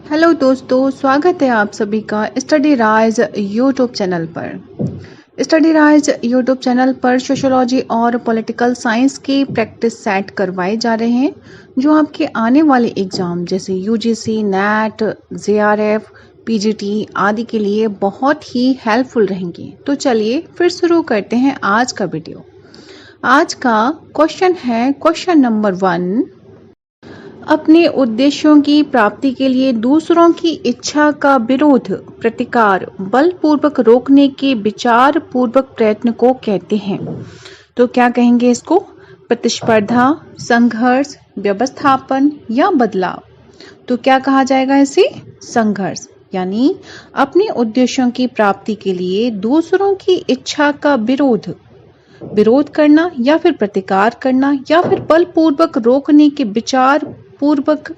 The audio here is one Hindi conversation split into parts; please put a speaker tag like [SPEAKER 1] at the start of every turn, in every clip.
[SPEAKER 1] हेलो दोस्तों, स्वागत है आप सभी का स्टडी राइज यूट्यूब चैनल पर। स्टडी राइज यूट्यूब चैनल पर सोशियोलॉजी और पॉलिटिकल साइंस की प्रैक्टिस सेट करवाए जा रहे हैं जो आपके आने वाले एग्जाम जैसे यूजीसी, नेट, जेआरएफ, पीजीटी आदि के लिए बहुत ही हेल्पफुल रहेंगे। तो चलिए फिर शुरू करते हैं आज का वीडियो। आज का क्वेश्चन है क्वेश्चन नंबर 1। अपने उद्देश्यों की प्राप्ति के लिए दूसरों की इच्छा का विरोध, प्रतिकार, बलपूर्वक रोकने के विचार पूर्वक प्रयत्न को कहते हैं। तो क्या कहेंगे इसको? प्रतिस्पर्धा, संघर्ष, व्यवस्थापन या बदलाव। तो क्या कहा जाएगा इसे? संघर्ष। यानी अपने उद्देश्यों की प्राप्ति के लिए दूसरों की इच्छा का विरोध करना या फिर प्रतिकार करना या फिर बलपूर्वक रोकने के विचार पूर्वक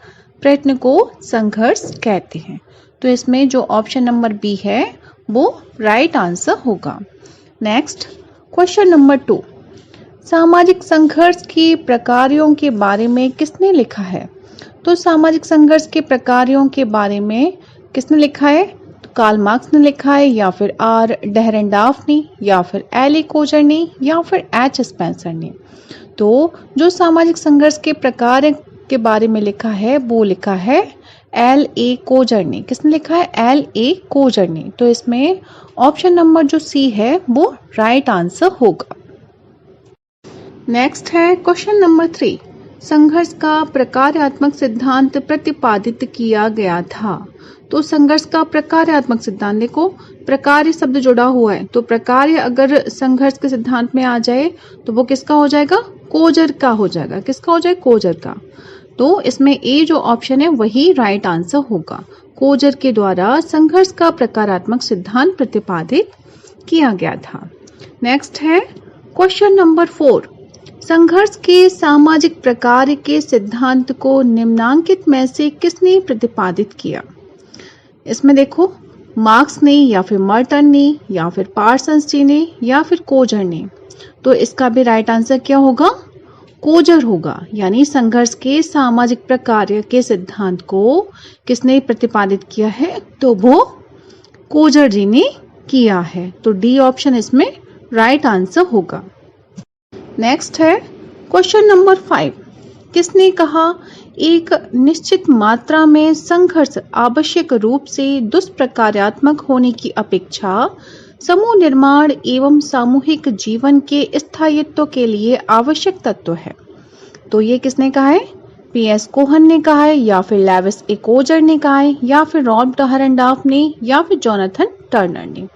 [SPEAKER 1] प्रयत्न को संघर्ष कहते हैं। तो इसमें जो ऑप्शन नंबर बी है वो राइट आंसर होगा। Next question number 2। सामाजिक संघर्ष के प्रकारों के बारे में किसने लिखा है? तो सामाजिक संघर्ष के प्रकारों के बारे में किसने लिखा है? तो कार्ल मार्क्स ने लिखा है, या फिर आर डेहरेंडाफ ने, या फिर एल ए कोजर ने, या फिर एच स्पेंसर ने। तो जो सामाजिक संघर्ष के प्रकार के बारे में लिखा है वो लिखा है एल ए कोजर ने। किसने लिखा है? एल ए कोजर ने। तो इसमें ऑप्शन नंबर जो सी है वो राइट आंसर होगा। नेक्स्ट है क्वेश्चन नंबर 3। संघर्ष का प्रकार्यात्मक सिद्धांत प्रतिपादित किया गया था। तो संघर्ष का प्रकार्यात्मक सिद्धांत, देखो प्रकार्य शब्द जुड़ा हुआ है, तो प्रकार्य अगर संघर्ष के सिद्धांत में आ जाए तो वो किसका हो जाएगा? कोजर का हो जाएगा। किसका हो जाए? कोजर का। तो इसमें ए जो ऑप्शन है वही राइट आंसर होगा। कोजर के द्वारा संघर्ष का प्रकारात्मक सिद्धांत प्रतिपादित किया गया था। नेक्स्ट है क्वेश्चन नंबर 4। संघर्ष के सामाजिक प्रकार के सिद्धांत को निम्नांकित में से किसने प्रतिपादित किया? इसमें देखो मार्क्स ने, या फिर मर्टन ने, या फिर पार्सन्स जी ने, या फिर कोजर ने। तो इसका भी राइट आंसर क्या होगा? कोजर होगा। यानी संघर्ष के सामाजिक प्रकार के सिद्धांत को किसने प्रतिपादित किया है? तो वो कोजर जी ने किया है। तो डी ऑप्शन इसमें राइट आंसर होगा। नेक्स्ट है क्वेश्चन नंबर 5। किसने कहा एक निश्चित मात्रा में संघर्ष आवश्यक रूप से दुष्प्रकार्यात्मक होने की अपेक्षा समूह निर्माण एवं सामूहिक जीवन के स्थायित्व के लिए आवश्यक तत्व है? तो ये किसने कहा है? पीएस कोहन ने कहा है, या फिर लेविस ए कोजर ने कहा है, या फिर रॉब डेहरेंडाफ ने, या फिर जोनाथन टर्नर ने।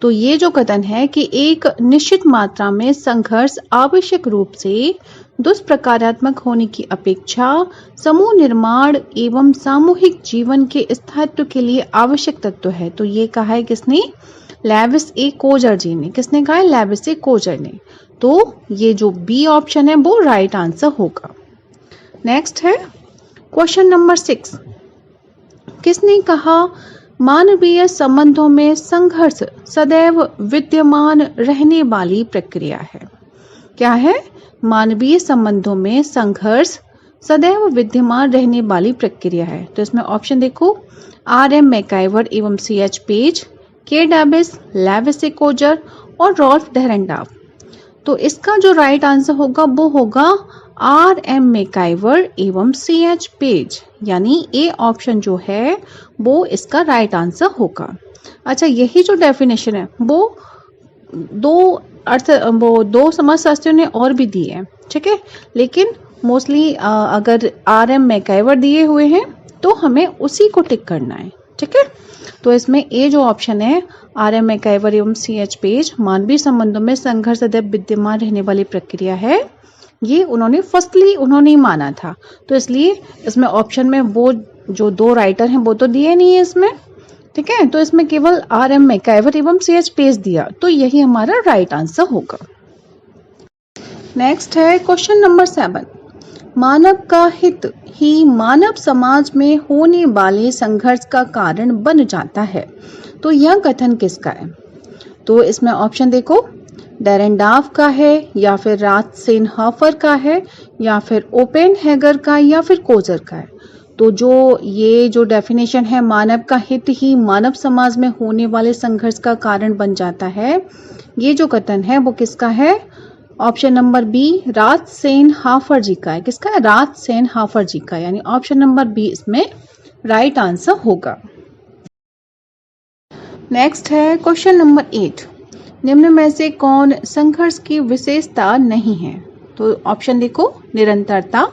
[SPEAKER 1] तो ये जो कथन है कि एक निश्चित मात्रा में संघर्ष आवश्यक रूप से दुष्प्रकार्यात्मक होने की अपेक्षा समूह निर्माण एवं सामूहिक जीवन के स्थायित्व के लिए आवश्यक तत्व है। तो ये कहा है किसने? लेविस ए कोजर जी ने। किसने कहा है? लेविस ए कोजर ने। तो ये जो बी ऑप्शन है वो राइट आंसर होगा। नेक्स्ट है क्वेश्चन नंबर 6। किसने कहा मानवीय संबंधों में संघर्ष सदैव विद्यमान रहने वाली प्रक्रिया है? क्या है? मानवीय संबंधों में संघर्ष सदैव विद्यमान रहने वाली प्रक्रिया है। तो इसमें ऑप्शन देखो आर एम मैकाइवर एवं सी एच पेज, के डेविस, लेविस ए कोजर और रॉल्फ डेहरेंडाफ। तो इसका जो राइट आंसर होगा वो होगा आर एम मैकाइवर एवं सी एच पेज। यानी ए ऑप्शन जो है वो इसका राइट आंसर होगा। अच्छा, यही जो डेफिनेशन है वो दो समाजशास्त्रियों ने और भी दी है, ठीक है, लेकिन मोस्टली अगर आर एम मैकाइवर दिए हुए हैं तो हमें उसी को टिक करना है, ठीक है। तो इसमें ए जो ऑप्शन है आर एम मैकाइवर एवं सी एच पेज, मानवीय संबंधों में संघर्ष सदैव विद्यमान रहने वाली प्रक्रिया है, ये उन्होंने ही माना था। तो इसलिए इसमें ऑप्शन में वो जो दो राइटर हैं वो तो दिए नहीं है इसमें, ठीक है। तो इसमें केवल आर एम मैकाइवर एवं सी एच पेज दिया, तो यही हमारा राइट आंसर होगा। नेक्स्ट है क्वेश्चन नंबर 7। मानव का हित ही मानव समाज में होने वाले संघर्ष का कारण बन जाता है। तो यह कथन किसका है? तो इसमें ऑप्शन देखो डेरेंडाफ का है, या फिर राथसेनहॉफर का है, या फिर ओपेनहेगर का, या फिर कोजर का है। तो जो ये जो डेफिनेशन है, मानव का हित ही मानव समाज में होने वाले संघर्ष का कारण बन जाता है, ये जो कथन है वो किसका है? ऑप्शन नंबर बी राथसेन-हाफर जी का है। किसका है? राथसेन-हाफर जी का, यानी ऑप्शन नंबर बी इसमें राइट आंसर होगा। नेक्स्ट है क्वेश्चन नंबर 8, निम्न में से कौन संघर्ष की विशेषता नहीं है? तो ऑप्शन देखो, निरंतरता,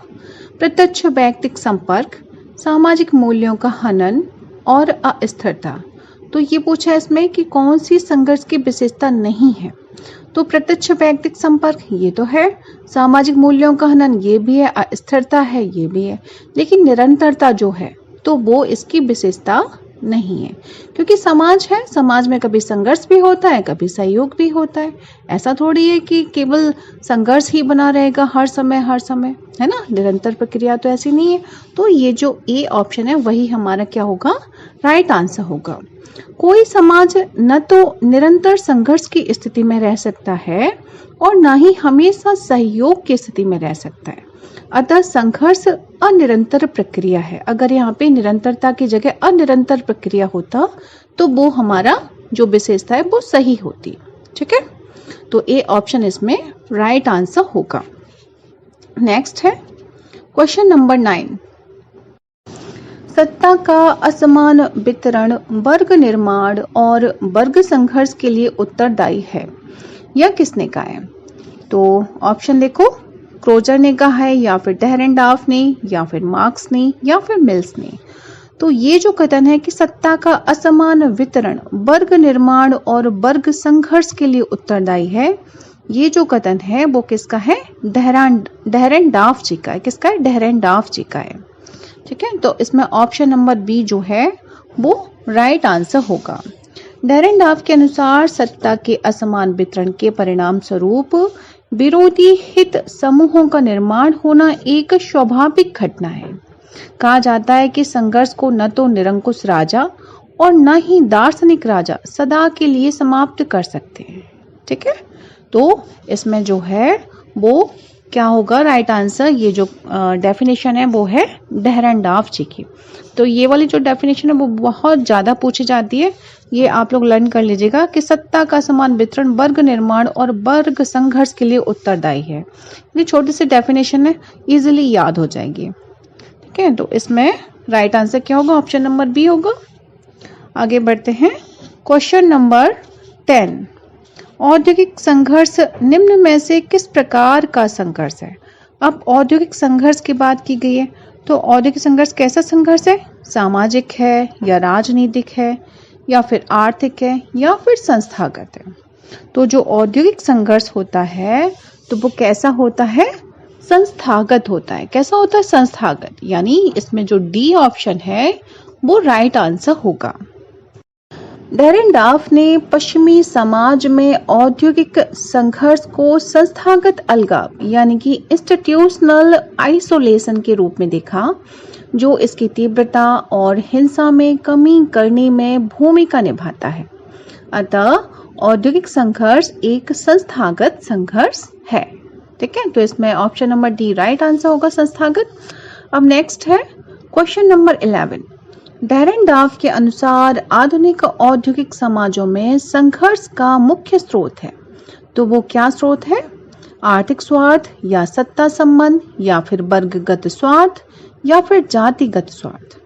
[SPEAKER 1] प्रत्यक्ष वैयक्तिक संपर्क, सामाजिक मूल्यों का हनन और अस्थिरता। तो ये पूछा है इसमें कि कौन सी संघर्ष की विशेषता नहीं है। तो प्रत्यक्ष वैयक्तिक संपर्क ये तो है, सामाजिक मूल्यों का हनन ये भी है, अस्थिरता है ये भी है, लेकिन निरंतरता जो है तो वो इसकी विशेषता नहीं है, क्योंकि समाज है, समाज में कभी संघर्ष भी होता है, कभी सहयोग भी होता है। ऐसा थोड़ी है कि केवल संघर्ष ही बना रहेगा हर समय, है ना, निरंतर प्रक्रिया तो ऐसी नहीं है। तो ये जो ए ऑप्शन है वही हमारा क्या होगा? राइट आंसर होगा। कोई समाज न तो निरंतर संघर्ष की स्थिति में रह सकता है और न ही हमेशा सहयोग की स्थिति में रह सकता है। अतः संघर्ष अनिरंतर प्रक्रिया है। अगर यहाँ पे निरंतरता की जगह अनिरंतर प्रक्रिया होता तो वो हमारा जो विशेषता है वो सही होती। ठीक है, तो ए ऑप्शन इसमें राइट आंसर होगा। नेक्स्ट है क्वेश्चन नंबर 9, सत्ता का असमान वितरण वर्ग निर्माण और वर्ग संघर्ष के लिए उत्तरदायी है, यह किसने कहा है? तो ऑप्शन देखो, क्रोजर ने कहा है, या फिर डेरेनडार्फ ने, या फिर मार्क्स ने, या फिर मिल्स ने। तो ये जो कथन है कि सत्ता का असमान वितरण वर्ग निर्माण और वर्ग संघर्ष के लिए उत्तरदायी है, ये जो कथन है वो किसका है? डेरेनडार्फ जी का है। किसका है? डेरेनडार्फ जी का है। ठीक है, तो इसमें ऑप्शन नंबर बी जो है वो राइट आंसर होगा। डेरेनडार्फ के अनुसार सत्ता के असमान वितरण के परिणाम स्वरूप विरोधी हित समूहों का निर्माण होना एक स्वाभाविक घटना है। कहा जाता है कि संघर्ष को न तो निरंकुश राजा और न ही दार्शनिक राजा सदा के लिए समाप्त कर सकते हैं। ठीक है, तो इसमें जो है वो क्या होगा? Right answer. ये जो डेफिनेशन है वो है डेरेनडार्फ जी की। तो ये वाली जो डेफिनेशन है वो बहुत ज़्यादा पूछी जाती है, ये आप लोग लर्न कर लीजिएगा कि सत्ता का समान वितरण वर्ग निर्माण और वर्ग संघर्ष के लिए उत्तरदायी है। ये छोटी सी डेफिनेशन है, इजीली याद हो जाएगी। ठीक है, तो इसमें राइट आंसर क्या होगा? ऑप्शन नंबर बी होगा। आगे बढ़ते हैं, क्वेश्चन नंबर 10, औद्योगिक संघर्ष निम्न में से किस प्रकार का संघर्ष है? अब औद्योगिक संघर्ष की बात की गई है, तो औद्योगिक संघर्ष कैसा संघर्ष है? सामाजिक है या राजनीतिक है या फिर आर्थिक है या फिर संस्थागत है? तो जो औद्योगिक संघर्ष होता है तो वो कैसा होता है? संस्थागत होता है। कैसा होता है? संस्थागत, यानी इसमें जो डी ऑप्शन है वो राइट आंसर होगा। डेरेनडार्फ ने पश्चिमी समाज में औद्योगिक संघर्ष को संस्थागत अलगाव यानी कि इंस्टीट्यूशनल आइसोलेशन के रूप में देखा, जो इसकी तीव्रता और हिंसा में कमी करने में भूमिका निभाता है। अतः औद्योगिक संघर्ष एक संस्थागत संघर्ष है। ठीक है, तो इसमें option number D right answer होगा, संस्थागत। अब नेक्स्ट है क्वेश्चन नंबर 11, डेरेनडार्फ के अनुसार आधुनिक औद्योगिक समाजों में संघर्ष का मुख्य स्रोत है, तो वो क्या स्रोत है? आर्थिक स्वार्थ या सत्ता संबंध या फिर वर्गगत स्वार्थ या फिर जातिगत स्वार्थ?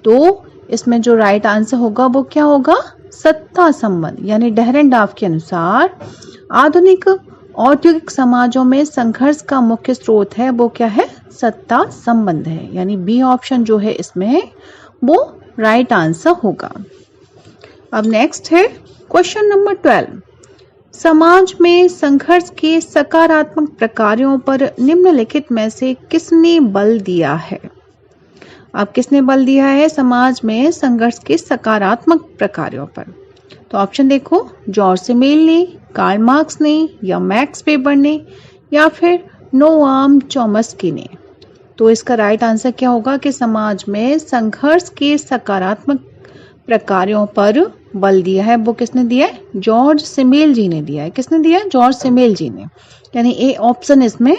[SPEAKER 1] तो इसमें जो राइट आंसर होगा वो क्या होगा? सत्ता संबंध, यानी डेरेनडार्फ के अनुसार आधुनिक औद्योगिक समाजों में संघर्ष का मुख्य स्रोत है वो क्या है? सत्ता संबंध है, यानी बी ऑप्शन जो है इसमें वो राइट आंसर होगा। अब नेक्स्ट है क्वेश्चन नंबर 12, समाज में संघर्ष के सकारात्मक प्रकारों पर निम्नलिखित में से किसने बल दिया है? अब किसने बल दिया है समाज में संघर्ष के सकारात्मक प्रकारों पर? तो ऑप्शन देखो, जॉर्ज सिमेल ने, कार्ल मार्क्स ने, या मैक्स वेबर ने, या फिर नोआम चॉम्स्की ने? तो इसका राइट आंसर क्या होगा कि समाज में संघर्ष के सकारात्मक प्रकारों पर बल दिया है वो किसने दिया है? जॉर्ज सिमेल जी ने दिया है। किसने दिया है? जॉर्ज सिमेल जी ने, यानी ए ऑप्शन इसमें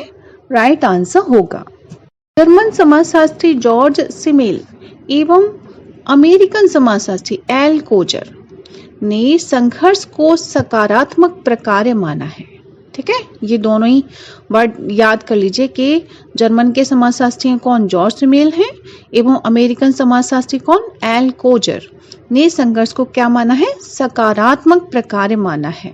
[SPEAKER 1] राइट आंसर होगा। जर्मन समाजशास्त्री जॉर्ज सिमेल एवं अमेरिकन समाजशास्त्री एल कोजर ने संघर्ष को सकारात्मक प्रकार्य माना है। ठीक है, ये दोनों ही वर्ड याद कर लीजिए कि जर्मन के समाजशास्त्री कौन, जॉर्ज सिमेल हैं, एवं अमेरिकन समाजशास्त्री कौन, एल कोजर ने संघर्ष को क्या माना है, सकारात्मक प्रकार्य माना है।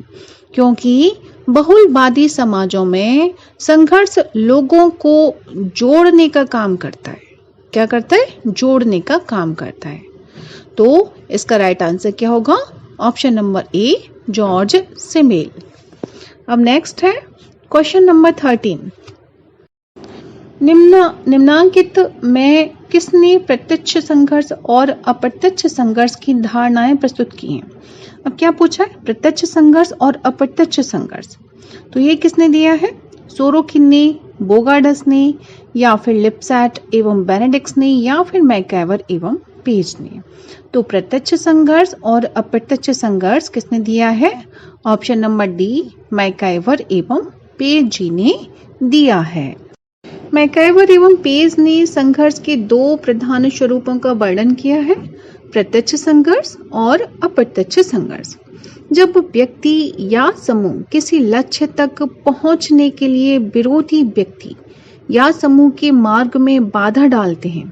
[SPEAKER 1] क्योंकि बहुलवादी समाजों में संघर्ष लोगों को जोड़ने का काम करता है। क्या करता है, जोड़ने का काम करता है। तो इसका राइट आंसर क्या होगा, option number A, George Simmel. अब नेक्स्ट है क्वेश्चन नंबर 13। निम्नांकित में किसने प्रत्यक्ष संघर्ष और अप्रत्यक्ष संघर्ष की धारणाएं प्रस्तुत की हैं। अब क्या पूछा है, प्रत्यक्ष संघर्ष और अप्रत्यक्ष संघर्ष, तो ये किसने दिया है, सोरोकिन ने, बोगार्ड्स ने, या फिर लिप्सैट एवं बेनेडिक्ट ने, या फिर मैकआइवर एवं पेज ने। तो प्रत्यक्ष संघर्ष और अप्रत्यक्ष संघर्ष किसने दिया है, ऑप्शन नंबर डी, मैकआइवर एवं पेज जी ने दिया है। मैकआइवर एवं पेज ने संघर्ष के दो प्रधान स्वरूपों का वर्णन किया है, प्रत्यक्ष संघर्ष और अप्रत्यक्ष संघर्ष। जब व्यक्ति या समूह किसी लक्ष्य तक पहुंचने के लिए विरोधी व्यक्ति या समूह के मार्ग में बाधा डालते हैं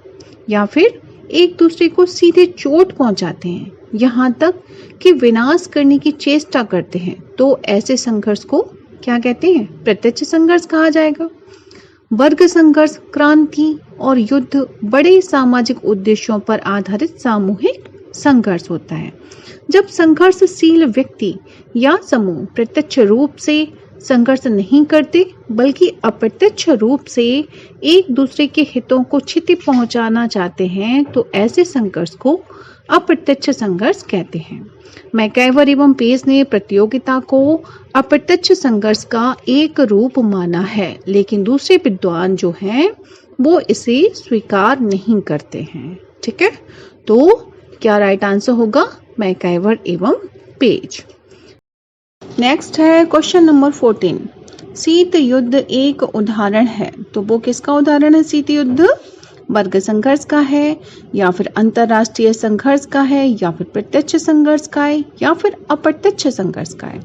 [SPEAKER 1] या फिर एक दूसरे को सीधे चोट पहुंचाते हैं, यहाँ तक कि विनाश करने की चेष्टा करते हैं, तो ऐसे संघर्ष को क्या कहते हैं, प्रत्यक्ष संघर्ष कहा जाएगा। वर्ग संघर्ष, क्रांति और युद्ध बड़े सामाजिक उद्देश्यों पर आधारित सामूहिक संघर्ष होता है। जब संघर्षशील व्यक्ति या समूह प्रत्यक्ष रूप से संघर्ष नहीं करते बल्कि अप्रत्यक्ष रूप से एक दूसरे के हितों को क्षति पहुंचाना चाहते हैं, तो ऐसे संघर्ष को अप्रत्यक्ष संघर्ष कहते हैं। मैकआइवर एवं पेज ने प्रतियोगिता को अप्रत्यक्ष संघर्ष का एक रूप माना है, लेकिन दूसरे विद्वान जो हैं वो इसे स्वीकार नहीं करते हैं। ठीक है, तो क्या राइट आंसर होगा, मैकआइवर एवं पेज। नेक्स्ट है क्वेश्चन नंबर 14। शीत युद्ध एक उदाहरण है, तो वो किसका उदाहरण है, शीत युद्ध वर्ग संघर्ष का है, या फिर अंतरराष्ट्रीय संघर्ष का है, या फिर प्रत्यक्ष संघर्ष का है, या फिर अप्रत्यक्ष संघर्ष का है।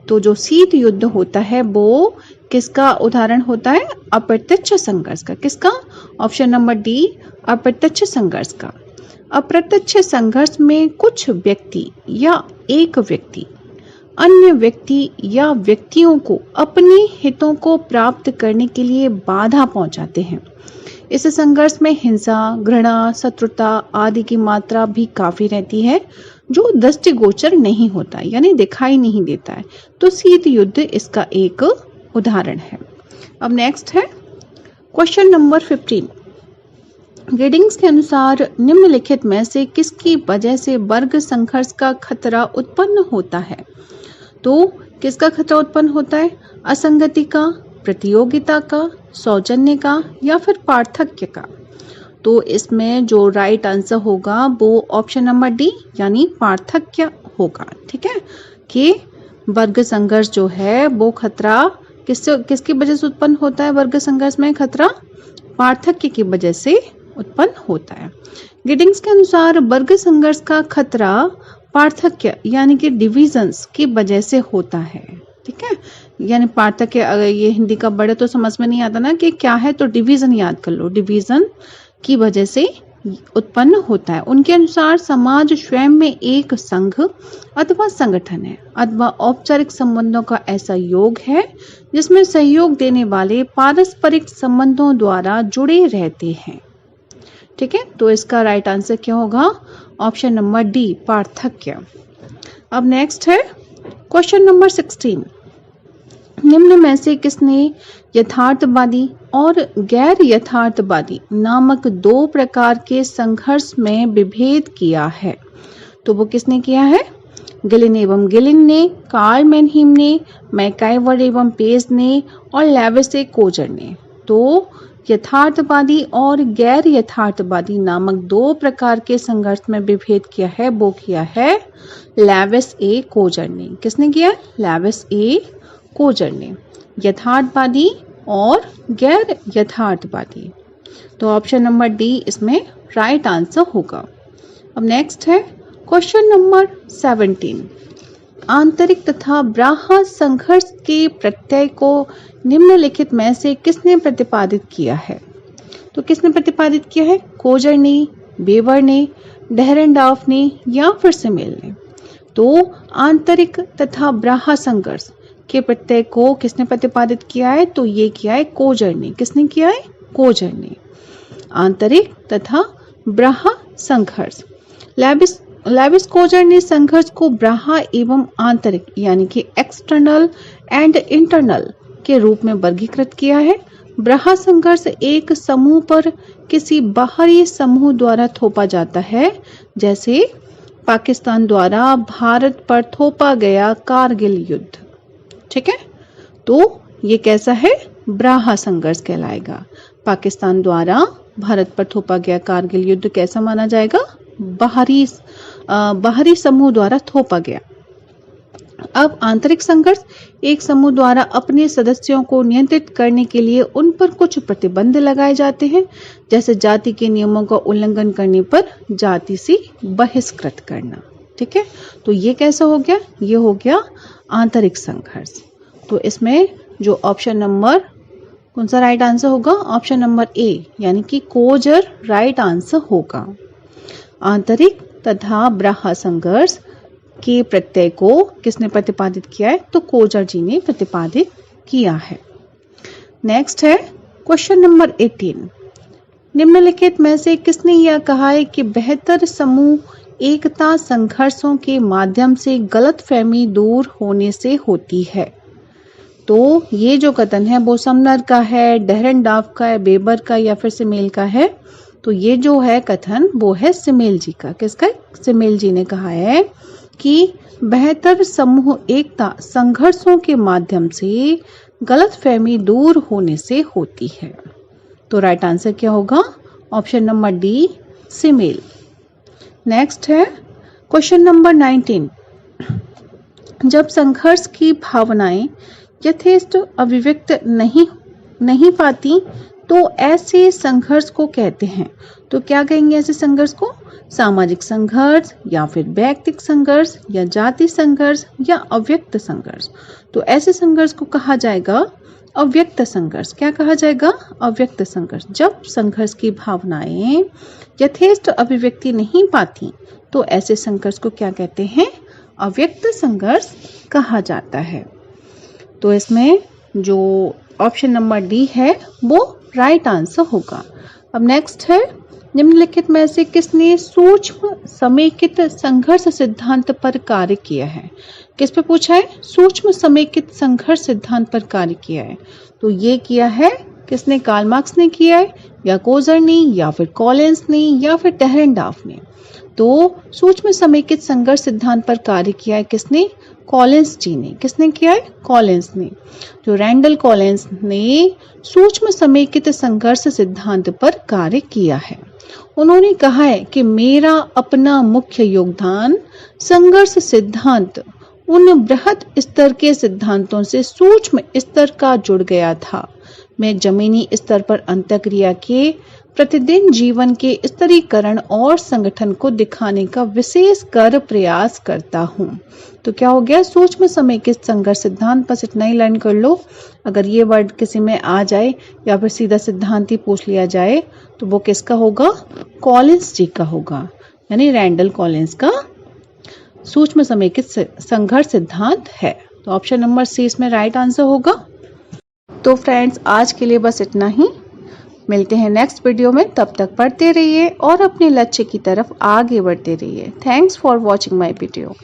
[SPEAKER 1] तो जो शीत युद्ध होता है वो किसका उदाहरण होता है, अप्रत्यक्ष संघर्ष का। किसका, ऑप्शन नंबर डी, अप्रत्यक्ष संघर्ष का। अप्रत्यक्ष संघर्ष में कुछ व्यक्ति या एक व्यक्ति अन्य व्यक्ति या व्यक्तियों को अपने हितों को प्राप्त करने के लिए बाधा पहुंचाते हैं। इस संघर्ष में हिंसा, घृणा, शत्रुता आदि की मात्रा भी काफी रहती है, जो दृष्टिगोचर नहीं होता, यानी दिखाई नहीं देता है। तो शीत युद्ध इसका एक उदाहरण है। अब नेक्स्ट है क्वेश्चन नंबर 15। रीडिंग्स के अनुसार निम्नलिखित में से किसकी वजह से वर्ग संघर्ष का खतरा उत्पन्न होता है। तो किसका खतरा उत्पन्न होता है, असंगति का, प्रतियोगिता का, सौजन्य का, या फिर पार्थक्य का। तो इसमें जो राइट आंसर होगा वो ऑप्शन नंबर डी, यानी पार्थक्य होगा। ठीक है, कि वर्ग संघर्ष जो है वो खतरा किसकी वजह से उत्पन्न होता है, वर्ग संघर्ष में खतरा पार्थक्य की वजह से उत्पन्न होता है। गिडिंग्स के अनुसार वर्ग संघर्ष का खतरा पार्थक्य यानी कि डिविजन्स की वजह से होता है। ठीक है, यानी पार्थक्य, अगर ये हिंदी का बड़े तो समझ में नहीं आता ना कि क्या है, तो डिवीजन याद कर लो, डिवीजन की वजह से उत्पन्न होता है। उनके अनुसार समाज स्वयं में एक संघ अथवा संगठन है अथवा औपचारिक संबंधों का ऐसा योग है जिसमें सहयोग देने वाले पारस्परिक संबंधों द्वारा जुड़े रहते हैं। ठीक है, तो इसका राइट आंसर क्या होगा, ऑप्शन नंबर डी, पार्थक्य। अब नेक्स्ट है क्वेश्चन नंबर 16। निम्न में से किसने यथार्थवादी और गैर यथार्थवादी नामक दो प्रकार के संघर्ष में विभेद किया है। तो वो किसने किया है, गिलिन एवं गिलिन ने, कार्ल मैनहीम ने, मैकआइवर एवं पेज ने, और लेविस ए कोजर ने। तो यथार्थवादी और गैर यथार्थवादी नामक दो प्रकार के संघर्ष में विभेद किया है, वो किया है लेविस ए कोजर ने। किसने किया, लेविस ए कोजर ने। यथार्थवादी और गैर यथार्थवादी। तो ऑप्शन नंबर डी इसमें राइट आंसर होगा। अब नेक्स्ट है क्वेश्चन नंबर 17। आंतरिक तथा बाह्य संघर्ष के प्रत्यय को निम्नलिखित में से किसने प्रतिपादित किया है? तो किसने प्रतिपादित किया है? कोजर ने, वेबर ने, डेहरेंडॉर्फ ने या फिर सिमेल ने? तो आंतरिक तथा बाह्य संघर्ष के प्रत्यय को किसने प्रतिपादित किया है? तो ये किया है कोजर ने। किसने किया है? कोजर ने। आंतरिक तथा बाह्य संघर्ष। लेविस कोजर ने संघर्ष को बाह्य एवं आंतरिक यानी कि एक्सटर्नल एंड इंटरनल के रूप में वर्गीकृत किया है। बाह्य संघर्ष एक समूह पर किसी बाहरी समूह द्वारा थोपा जाता है, जैसे पाकिस्तान द्वारा भारत पर थोपा गया कारगिल युद्ध। ठीक है, तो ये कैसा है? बाह्य संघर्ष कहलाएगा। पाकिस्तान द्वारा भारत पर थोपा गया कारगिल युद्ध कैसा माना जाएगा? बाहरी समूह द्वारा थोपा गया। अब आंतरिक संघर्ष एक समूह द्वारा अपने सदस्यों को नियंत्रित करने के लिए उन पर कुछ प्रतिबंध लगाए जाते हैं, जैसे जाति के नियमों का उल्लंघन करने पर जाति से बहिष्कृत करना। ठीक है, तो ये कैसा हो गया? ये हो गया आंतरिक संघर्ष। तो इसमें जो ऑप्शन नंबर कौन सा राइट आंसर होगा? ऑप्शन नंबर ए यानी कि कोजर राइट आंसर होगा। आंतरिक तथा बाह्य संघर्ष के प्रत्यय को किसने प्रतिपादित किया है? तो कोजर जी ने प्रतिपादित किया है। नेक्स्ट है क्वेश्चन नंबर 18। निम्नलिखित में से किसने यह कहा है कि बेहतर समूह एकता संघर्षों के माध्यम से गलतफहमी दूर होने से होती है? तो ये जो कथन है वो समनर का है, डेहरेंडॉर्फ का है, वेबर का या फिर सिमेल का है? तो ये जो है कथन वो है सिमेल जी का। किसका? सिमेल जी ने कहा है कि बेहतर समूह एकता संघर्षों के माध्यम से गलतफहमी दूर होने से होती है। तो राइट आंसर क्या होगा? Option number D Simmel. Next है क्वेश्चन नंबर 19। जब संघर्ष की भावनाएं यथेष्ट अभिव्यक्त नहीं पाती तो ऐसे संघर्ष को कहते हैं। तो क्या कहेंगे ऐसे संघर्ष को? सामाजिक संघर्ष या फिर व्यक्तिगत संघर्ष या जाति संघर्ष या अव्यक्त संघर्ष। तो ऐसे संघर्ष को कहा जाएगा अव्यक्त संघर्ष। क्या कहा जाएगा? अव्यक्त संघर्ष। जब संघर्ष की भावनाएं यथेष्ट अभिव्यक्ति नहीं पाती तो ऐसे संघर्ष को क्या कहते हैं? अव्यक्त संघर्ष कहा जाता है। तो इसमें जो ऑप्शन नंबर डी है वो राइट आंसर होगा। अब नेक्स्ट है निम्नलिखित में से किसने सूक्ष्म समेकित संघर्ष सिद्धांत पर कार्य किया है? किस पे पूछा है? सूक्ष्म समेकित संघर्ष सिद्धांत पर कार्य किया है। तो ये किया है किसने? कार्ल मार्क्स ने किया है या कोजर ने या फिर कॉलिंस ने या फिर डेहरेंडॉर्फ ने? तो सूक्ष्म समेकित संघर्ष सिद्धांत पर कार्य किया है किसने? कॉलिंस जी ने। किसने किया है? कॉलिंस ने। जो रैंडल कॉलिंस ने सूक्ष्म समेकित संघर्ष सिद्धांत पर कार्य किया है। उन्होंने कहा है कि मेरा अपना मुख्य योगदान संघर्ष सिद्धांत उन बृहद स्तर के सिद्धांतों से सूक्ष्म स्तर का जुड़ गया था। मैं जमीनी स्तर पर अंतःक्रिया के प्रतिदिन जीवन के स्तरीकरण और संगठन को दिखाने का विशेष कर प्रयास करता हूँ। तो क्या हो गया? सूक्ष्म समेकित संघर्ष सिद्धांत। बस इतना ही लर्न कर लो। अगर ये वर्ड किसी में आ जाए या फिर सीधा सिद्धांत ही पूछ लिया जाए तो वो किसका होगा? कॉलिंस जी का होगा, यानी रैंडल कॉलिंस का सूक्ष्म समेकित संघर्ष सिद्धांत है। तो ऑप्शन नंबर सी इसमें राइट आंसर होगा। तो फ्रेंड्स आज के लिए बस इतना ही। मिलते हैं नेक्स्ट वीडियो में। तब तक पढ़ते रहिए और अपने लक्ष्य की तरफ आगे बढ़ते रहिए। Thanks for watching my video.